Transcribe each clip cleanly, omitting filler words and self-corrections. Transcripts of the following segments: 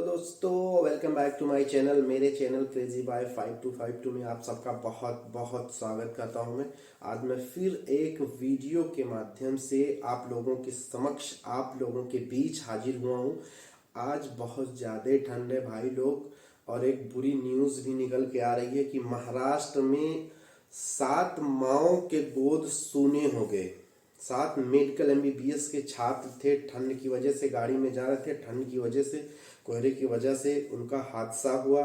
दोस्तों, welcome back to my channel. मेरे channel crazy by 5252 में आप सबका बहुत बहुत स्वागत करता हूं। आज मैं फिर एक वीडियो के माध्यम से आप लोगों के समक्ष, आप लोगों के बीच हाजिर हुआ हूं। आज बहुत ज़्यादा ठंड है भाई लोग, और एक बुरी न्यूज़ भी निकल के आ रही है कि महाराष्ट्र में 7 माओं के गोद सूने हो गए। 7 मेडिकल MBBS के छात्र थे, ठंड की वजह से गाड़ी में जा रहे थे, ठंड की वजह से, कोहरे की वजह से उनका हादसा हुआ।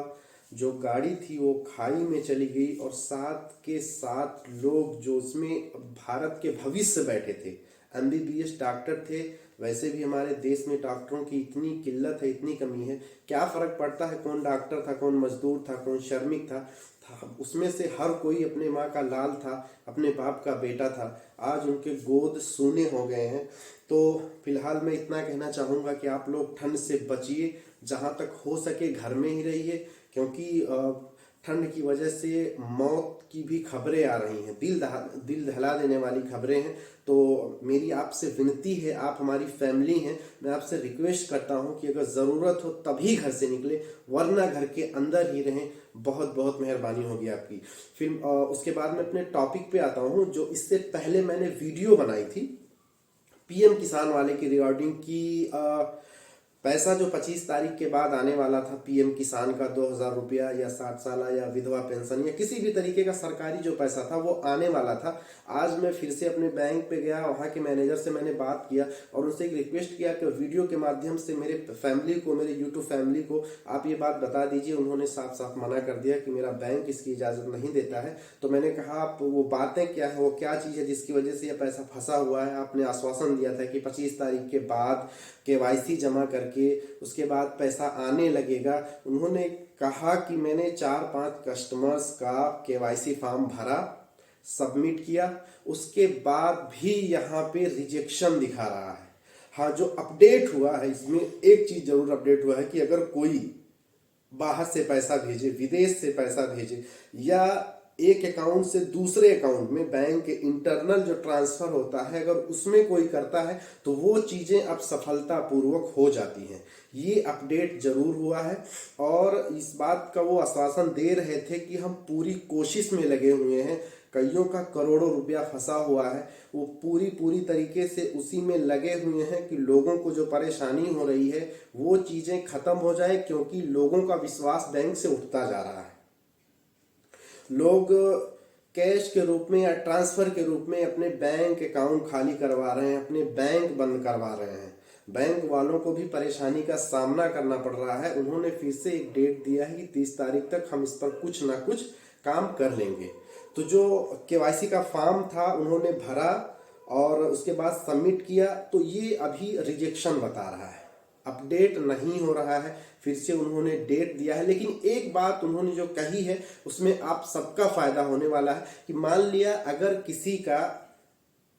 जो गाड़ी थी वो खाई में चली गई और 7 के 7 लोग जो उसमें भारत के भविष्य बैठे थे, MBBS डॉक्टर थे। वैसे भी हमारे देश में डॉक्टरों की इतनी किल्लत है, इतनी कमी है, क्या फर्क पड़ता है कौन डॉक्टर था, कौन मजदूर था, कौन श्रमिक था। उसमें से हर कोई अपने माँ का लाल था, अपने बाप का बेटा था। आज उनके गोद सूने हो गए हैं। तो फिलहाल मैं इतना कहना चाहूँगा कि आप लोग ठंड से बचिए, जहाँ तक हो सके घर में ही रहिए, क्योंकि ठंड की वजह से मौत की भी खबरें आ रही हैं, दिल दहला देने वाली खबरें हैं। तो मेरी आपसे विनती है, आप हमारी फैमिली हैं, मैं आपसे रिक्वेस्ट करता हूं कि अगर ज़रूरत हो तभी घर से निकले, वरना घर के अंदर ही रहें। बहुत बहुत मेहरबानी होगी आपकी। फिर उसके बाद मैं अपने टॉपिक पे आता हूं। जो इससे पहले मैंने वीडियो बनाई थी PM किसान वाले की रिगार्डिंग की, पैसा जो 25 तारीख के बाद आने वाला था PM किसान का 2000 रुपया, या 60 साल या विधवा पेंशन, या किसी भी तरीके का सरकारी जो पैसा था वो आने वाला था। आज मैं फिर से अपने बैंक पे गया, वहाँ के मैनेजर से मैंने बात किया और उनसे एक रिक्वेस्ट किया कि वीडियो के माध्यम से मेरे फैमिली को, मेरे यूट्यूब फैमिली को आप ये बात बता दीजिए। उन्होंने साफ साफ मना कर दिया कि मेरा बैंक इसकी इजाज़त नहीं देता है। तो मैंने कहा आप वो बातें क्या है, वो क्या चीज़ है जिसकी वजह से यह पैसा फंसा हुआ है। आपने आश्वासन दिया था कि 25 तारीख के बाद KYC जमा करके उसके बाद पैसा आने लगेगा। उन्होंने कहा कि मैंने 4-5 कस्टमर्स का KYC फॉर्म भरा, सबमिट किया, उसके बाद भी यहाँ पे रिजेक्शन दिखा रहा है। हाँ, जो अपडेट हुआ है इसमें एक चीज जरूर अपडेट हुआ है कि अगर कोई बाहर से पैसा भेजे, विदेश से पैसा भेजे, या एक अकाउंट से दूसरे अकाउंट में बैंक के इंटरनल जो ट्रांसफर होता है, अगर उसमें कोई करता है तो वो चीजें अब सफलतापूर्वक हो जाती हैं। ये अपडेट जरूर हुआ है और इस बात का वो आश्वासन दे रहे थे कि हम पूरी कोशिश में लगे हुए हैं। कईयों का करोड़ों रुपया फंसा हुआ है, वो पूरी तरीके से उसी में लगे हुए हैं कि लोगों को जो परेशानी हो रही है वो चीजें खत्म हो जाए, क्योंकि लोगों का विश्वास बैंक से उठता जा रहा है। लोग कैश के रूप में या ट्रांसफर के रूप में अपने बैंक अकाउंट खाली करवा रहे हैं, अपने बैंक बंद करवा रहे हैं। बैंक वालों को भी परेशानी का सामना करना पड़ रहा है। उन्होंने फिर से एक डेट दिया है कि 30 तारीख तक हम इस पर कुछ ना कुछ काम कर लेंगे। तो जो KYC का फॉर्म था उन्होंने भरा और उसके बाद सबमिट किया, तो ये अभी रिजेक्शन बता रहा है, अपडेट नहीं हो रहा है। फिर से उन्होंने डेट दिया है, लेकिन एक बात उन्होंने जो कही है उसमें आप सबका फायदा होने वाला है कि मान लिया अगर किसी का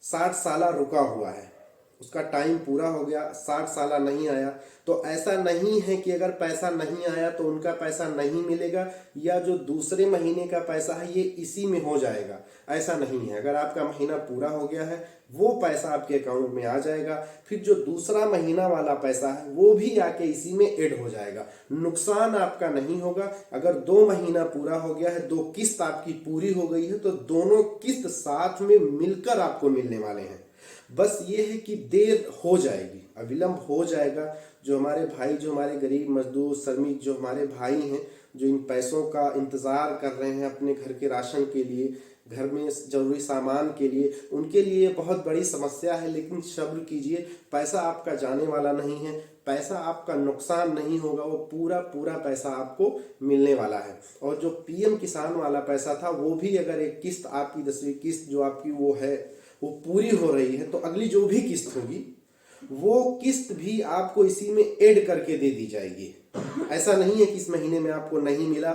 60 साल रुका हुआ है, उसका टाइम पूरा हो गया, 60 साल नहीं आया, तो ऐसा नहीं है कि अगर पैसा नहीं आया तो उनका पैसा नहीं मिलेगा, या जो दूसरे महीने का पैसा है ये इसी में हो जाएगा। ऐसा नहीं है। अगर आपका महीना पूरा हो गया है वो पैसा आपके अकाउंट में आ जाएगा, फिर जो दूसरा महीना वाला पैसा है वो भी आके इसी में ऐड हो जाएगा। नुकसान आपका नहीं होगा। अगर 2 महीना पूरा हो गया है, 2 किस्त आपकी पूरी हो गई है, तो दोनों किस्त साथ में मिलकर आपको मिलने वाले हैं। बस ये है कि देर हो जाएगी, अविलंब हो जाएगा। जो हमारे भाई, जो हमारे गरीब मजदूर श्रमिक, जो हमारे भाई हैं, जो इन पैसों का इंतज़ार कर रहे हैं अपने घर के राशन के लिए, घर में जरूरी सामान के लिए, उनके लिए बहुत बड़ी समस्या है। लेकिन सब्र कीजिए, पैसा आपका जाने वाला नहीं है, पैसा आपका नुकसान नहीं होगा, वो पूरा पैसा आपको मिलने वाला है। और जो PM किसान वाला पैसा था वो भी, अगर एक किस्त आपकी 10वीं किस्त जो आपकी वो है वो पूरी हो रही है, तो अगली जो भी किस्त होगी वो किस्त भी आपको इसी में ऐड करके दे दी जाएगी। ऐसा नहीं है कि इस महीने में आपको नहीं मिला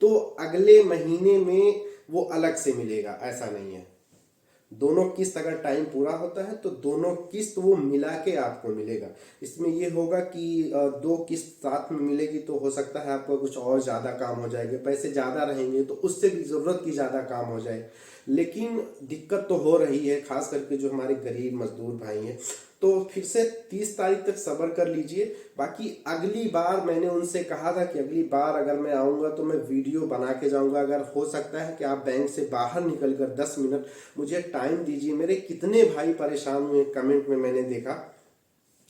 तो अगले महीने में वो अलग से मिलेगा, ऐसा नहीं है। दोनों किस्त अगर टाइम पूरा होता है तो दोनों किस्त वो मिला के आपको मिलेगा। इसमें ये होगा कि 2 किस्त साथ में मिलेगी तो हो सकता है आपको कुछ और ज़्यादा काम हो जाएगा, पैसे ज़्यादा रहेंगे तो उससे भी ज़रूरत की ज़्यादा काम हो जाए। लेकिन दिक्कत तो हो रही है, खास करके जो हमारे गरीब मजदूर भाई हैं। तो फिर से 30 तारीख तक सब्र कर लीजिए। बाकी अगली बार मैंने उनसे कहा था कि अगली बार अगर मैं आऊँगा तो मैं वीडियो बना के जाऊँगा। अगर हो सकता है कि आप बैंक से बाहर निकल कर 10 मिनट मुझे टाइम दीजिए। मेरे कितने भाई परेशान हुए, कमेंट में मैंने देखा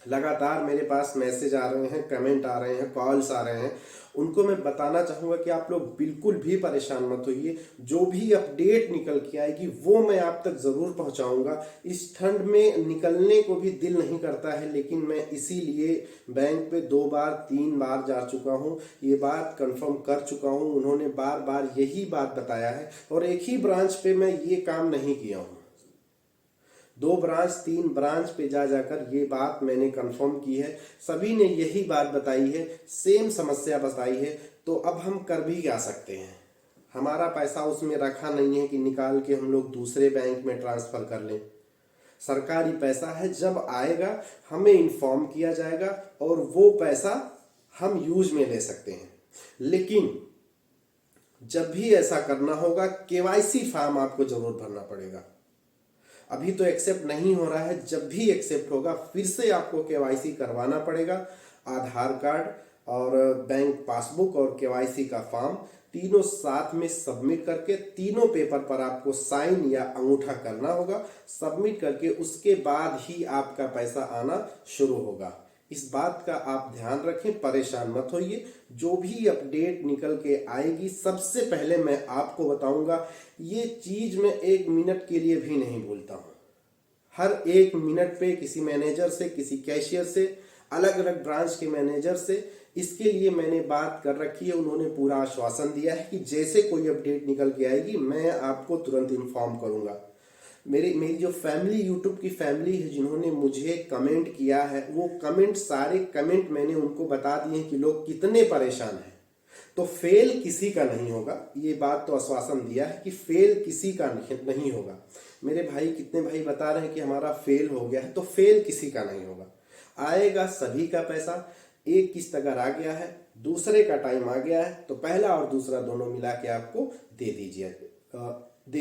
लगातार मेरे पास मैसेज आ रहे हैं, कमेंट आ रहे हैं, कॉल्स आ रहे हैं। उनको मैं बताना चाहूँगा कि आप लोग बिल्कुल भी परेशान मत होइए। जो भी अपडेट निकल के आएगी वो मैं आप तक ज़रूर पहुँचाऊँगा। इस ठंड में निकलने को भी दिल नहीं करता है, लेकिन मैं इसीलिए बैंक पे 2 बार 3 बार जा चुका हूँ। ये बात कंफर्म कर चुका हूँ। उन्होंने बार बार यही बात बताया है और एक ही ब्रांच पे मैं ये काम नहीं किया हूँ। 2 ब्रांच 3 ब्रांच पे जा जाकर ये बात मैंने कंफर्म की है। सभी ने यही बात बताई है, सेम समस्या बताई है। तो अब हम कर भी क्या सकते हैं? हमारा पैसा उसमें रखा नहीं है कि निकाल के हम लोग दूसरे बैंक में ट्रांसफर कर लें। सरकारी पैसा है, जब आएगा हमें इन्फॉर्म किया जाएगा और वो पैसा हम यूज में ले सकते हैं। लेकिन जब भी ऐसा करना होगा, केवाईसी फॉर्म आपको जरूर भरना पड़ेगा। अभी तो एक्सेप्ट नहीं हो रहा है, जब भी एक्सेप्ट होगा फिर से आपको केवाईसी करवाना पड़ेगा। आधार कार्ड और बैंक पासबुक और केवाईसी का फॉर्म तीनों साथ में सबमिट करके तीनों पेपर पर आपको साइन या अंगूठा करना होगा। सबमिट करके उसके बाद ही आपका पैसा आना शुरू होगा। इस बात का आप ध्यान रखें, परेशान मत होइए। जो भी अपडेट निकल के आएगी सबसे पहले मैं आपको बताऊंगा। ये चीज मैं 1 मिनट के लिए भी नहीं भूलता हूं। हर 1 मिनट पे किसी मैनेजर से, किसी कैशियर से, अलग अलग ब्रांच के मैनेजर से इसके लिए मैंने बात कर रखी है। उन्होंने पूरा आश्वासन दिया है कि जैसे कोई अपडेट निकल के आएगी मैं आपको तुरंत इन्फॉर्म करूंगा। मेरी जो फैमिली, यूट्यूब की फैमिली है जिन्होंने मुझे कमेंट किया है, वो कमेंट, सारे कमेंट मैंने उनको बता दिए कि लोग कितने परेशान हैं। तो फेल किसी का नहीं होगा, ये बात तो आश्वासन दिया है कि फेल किसी का नहीं होगा। मेरे भाई, कितने भाई बता रहे हैं कि हमारा फेल हो गया है, तो फेल किसी का नहीं होगा। आएगा सभी का पैसा। एक किस्त अगर आ गया है, दूसरे का टाइम आ गया है, तो पहला और दूसरा दोनों मिला के आपको दे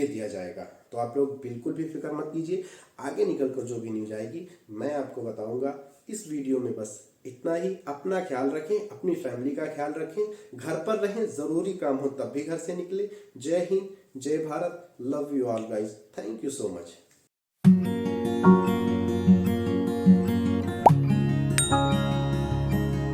दिया जाएगा। तो आप लोग बिल्कुल भी फिक्र मत कीजिए। आगे निकलकर जो भी न्यूज आएगी मैं आपको बताऊंगा। इस वीडियो में बस इतना ही। अपना ख्याल रखें, अपनी फैमिली का ख्याल रखें, घर पर रहें, जरूरी काम हो तब भी घर से निकले। जय हिंद, जय Bharat, love you all guys, thank you so much.